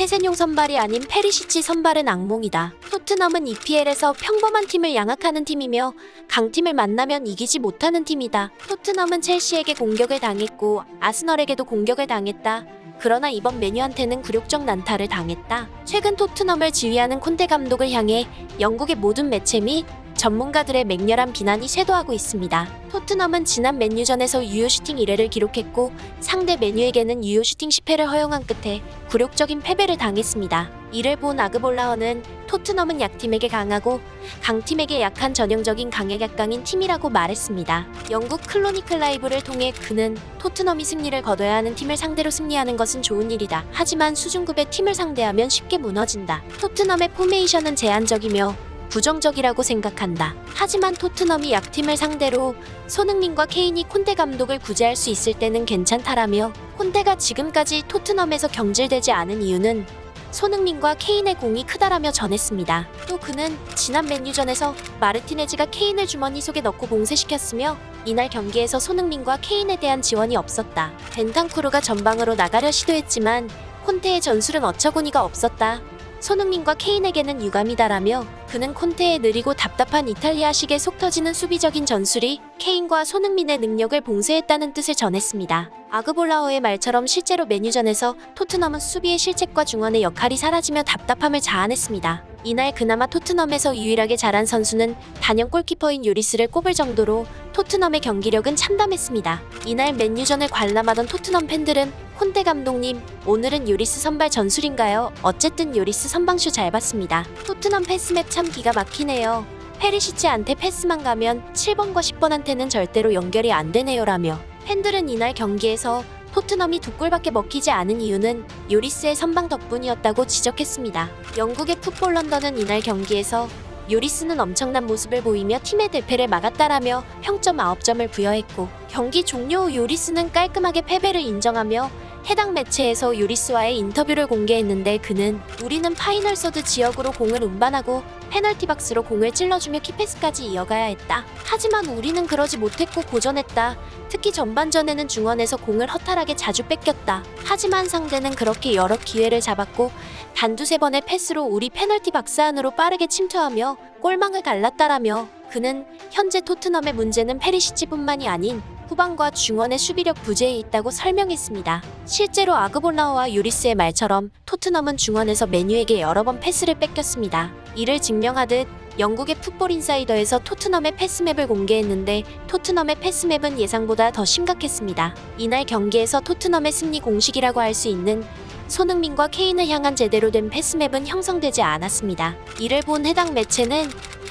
세세뇽 선발이 아닌 페리시치 선발은 악몽이다. 토트넘은 EPL에서 평범한 팀을 양악하는 팀이며 강팀을 만나면 이기지 못하는 팀이다. 토트넘은 첼시에게 공격을 당했고 아스널에게도 공격을 당했다. 그러나 이번 메뉴한테는 굴욕적 난타를 당했다. 최근 토트넘을 지휘하는 콘테 감독을 향해 영국의 모든 매체 및 전문가들의 맹렬한 비난이 쇄도하고 있습니다. 토트넘은 지난 맨유전에서 유효 슈팅 1회를 기록했고 상대 맨유에게는 유효 슈팅 10회를 허용한 끝에 굴욕적인 패배를 당했습니다. 이를 본 아그볼라허는 토트넘은 약팀에게 강하고 강팀에게 약한 전형적인 강약약강인 팀이라고 말했습니다. 영국 클로니클 라이브를 통해 그는 토트넘이 승리를 거둬야 하는 팀을 상대로 승리하는 것은 좋은 일이다. 하지만 수준급의 팀을 상대하면 쉽게 무너진다. 토트넘의 포메이션은 제한적이며 부정적이라고 생각한다. 하지만 토트넘이 약팀을 상대로 손흥민과 케인이 콘테 감독을 구제할 수 있을 때는 괜찮다라며 콘테가 지금까지 토트넘에서 경질되지 않은 이유는 손흥민과 케인의 공이 크다라며 전했습니다. 또 그는 지난 맨유전에서 마르티네즈가 케인을 주머니 속에 넣고 봉쇄시켰으며 이날 경기에서 손흥민과 케인에 대한 지원이 없었다. 벤탄쿠르가 전방으로 나가려 시도했지만 콘테의 전술은 어처구니가 없었다. 손흥민과 케인에게는 유감이다라며 그는 콘테의 느리고 답답한 이탈리아식의 속 터지는 수비적인 전술이 케인과 손흥민의 능력을 봉쇄했다는 뜻을 전했습니다. 아그볼라허의 말처럼 실제로 맨유전에서 토트넘은 수비의 실책과 중원의 역할이 사라지며 답답함을 자아냈습니다. 이날 그나마 토트넘에서 유일하게 잘한 선수는 단연 골키퍼인 요리스를 꼽을 정도로 토트넘의 경기력은 참담했습니다. 이날 맨유전을 관람하던 토트넘 팬들은 콘테 감독님, 오늘은 요리스 선발 전술인가요? 어쨌든 요리스 선방쇼 잘 봤습니다. 토트넘 패스맵 참 기가 막히네요. 페리시치한테 패스만 가면 7번과 10번한테는 절대로 연결이 안 되네요 라며 팬들은 이날 경기에서 토트넘이 2골밖에 먹히지 않은 이유는 요리스의 선방 덕분이었다고 지적했습니다. 영국의 풋볼 런던은 이날 경기에서 요리스는 엄청난 모습을 보이며 팀의 대패를 막았다라며 평점 9점을 부여했고 경기 종료 후 요리스는 깔끔하게 패배를 인정하며 해당 매체에서 요리스와의 인터뷰를 공개했는데 그는 우리는 파이널 서드 지역으로 공을 운반하고 페널티 박스로 공을 찔러주며 키패스까지 이어가야 했다. 하지만 우리는 그러지 못했고 고전했다. 특히 전반전에는 중원에서 공을 허탈하게 자주 뺏겼다. 하지만 상대는 그렇게 여러 기회를 잡았고 단두세 번의 패스로 우리 페널티 박스 안으로 빠르게 침투하며 골망을 갈랐다라며 그는 현재 토트넘의 문제는 페리시치뿐만이 아닌 후방과 중원의 수비력 부재에 있다고 설명했습니다. 실제로 아그볼라허와 요리스의 말처럼 토트넘은 중원에서 맨유에게 여러 번 패스를 뺏겼습니다. 이를 증명하듯 영국의 풋볼 인사이더에서 토트넘의 패스맵을 공개했는데 토트넘의 패스맵은 예상보다 더 심각했습니다. 이날 경기에서 토트넘의 승리 공식이라고 할 수 있는 손흥민과 케인을 향한 제대로 된 패스맵은 형성되지 않았습니다. 이를 본 해당 매체는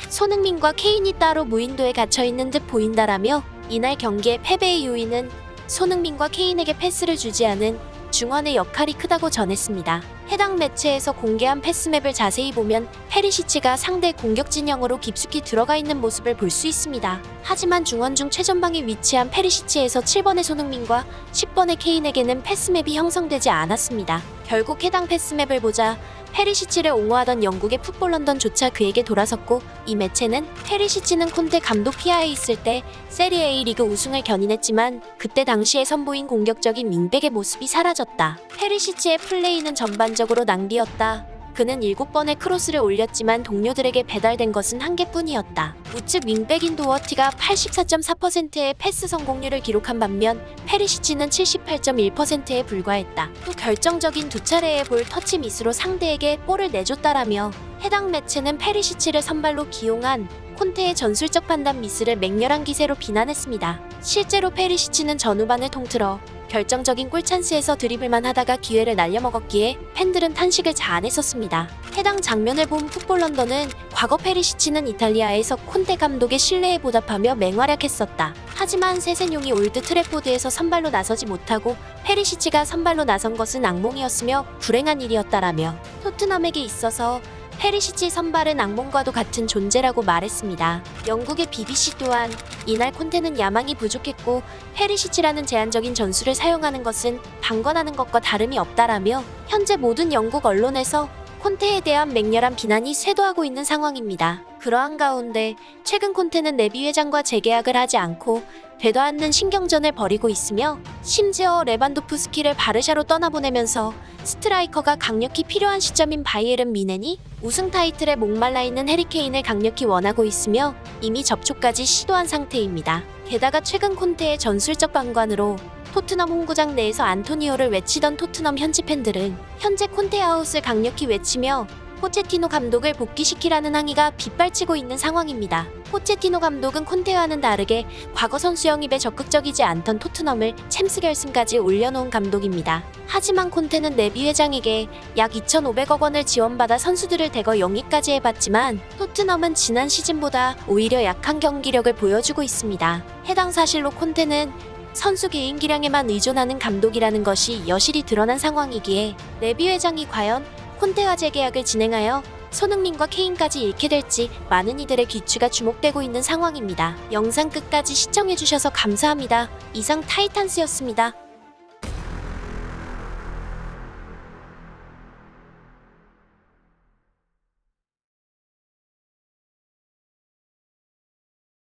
손흥민과 케인이 따로 무인도에 갇혀있는 듯 보인다라며 이날 경기의 패배의 요인은 손흥민과 케인에게 패스를 주지 않은 중원의 역할이 크다고 전했습니다. 해당 매체에서 공개한 패스맵을 자세히 보면 페리시치가 상대 공격 진영으로 깊숙이 들어가 있는 모습을 볼 수 있습니다. 하지만 중원 중 최전방에 위치한 페리시치에서 7번의 손흥민과 10번의 케인에게는 패스맵이 형성되지 않았습니다. 결국 해당 패스맵을 보자 페리시치를 옹호하던 영국의 풋볼 런던조차 그에게 돌아섰고 이 매체는 페리시치는 콘테 감독 피하에 있을 때 세리에 A 리그 우승을 견인했지만 그때 당시에 선보인 공격적인 윙백의 모습이 사라졌다. 페리시치의 플레이는 전반적으로 낭비였다. 그는 7번의 크로스를 올렸지만 동료들에게 배달된 것은 1개뿐이었다. 우측 윙백인 도어티가 84.4%의 패스 성공률을 기록한 반면 페리시치는 78.1%에 불과했다. 또 결정적인 2차례의 볼 터치 미스로 상대에게 볼을 내줬다라며 해당 매체는 페리시치를 선발로 기용한 콘테의 전술적 판단 미스를 맹렬한 기세로 비난했습니다. 실제로 페리시치는 전후반을 통틀어 결정적인 골찬스에서 드리블만 하다가 기회를 날려먹었기에 팬들은 탄식을 자아냈었습니다. 해당 장면을 본 풋볼 런던은 과거 페리시치는 이탈리아에서 콘테 감독의 신뢰에 보답하며 맹활약했었다. 하지만 세세뇽이 올드 트래포드에서 선발로 나서지 못하고 페리시치가 선발로 나선 것은 악몽이었으며 불행한 일이었다라며 토트넘에게 있어서 페리시치 선발은 악몽과도 같은 존재라고 말했습니다. 영국의 BBC 또한 이날 콘테는 야망이 부족했고 페리시치라는 제한적인 전술을 사용하는 것은 방관하는 것과 다름이 없다라며 현재 모든 영국 언론에서 콘테에 대한 맹렬한 비난이 쇄도하고 있는 상황입니다. 그러한 가운데 최근 콘테는 레비 회장과 재계약을 하지 않고 되도 않는 신경전을 벌이고 있으며 심지어 레반도프스키를 바르샤로 떠나보내면서 스트라이커가 강력히 필요한 시점인 바이에른 미넨이 우승 타이틀에 목말라 있는 해리케인을 강력히 원하고 있으며 이미 접촉까지 시도한 상태입니다. 게다가 최근 콘테의 전술적 방관으로 토트넘 홍구장 내에서 안토니오를 외치던 토트넘 현지 팬들은 현재 콘테 아웃을 강력히 외치며 포체티노 감독을 복귀시키라는 항의가 빗발치고 있는 상황입니다. 포체티노 감독은 콘테와는 다르게 과거 선수 영입에 적극적이지 않던 토트넘을 챔스 결승까지 올려놓은 감독입니다. 하지만 콘테는 레비 회장에게 약 2,500억 원을 지원받아 선수들을 대거 영입까지 해봤지만 토트넘은 지난 시즌보다 오히려 약한 경기력을 보여주고 있습니다. 해당 사실로 콘테는 선수 개인 기량에만 의존하는 감독이라는 것이 여실히 드러난 상황이기에 레비 회장이 과연 콘테와 재계약을 진행하여 손흥민과 케인까지 잃게 될지 많은 이들의 귀추가 주목되고 있는 상황입니다. 영상 끝까지 시청해주셔서 감사합니다. 이상 타이탄스였습니다.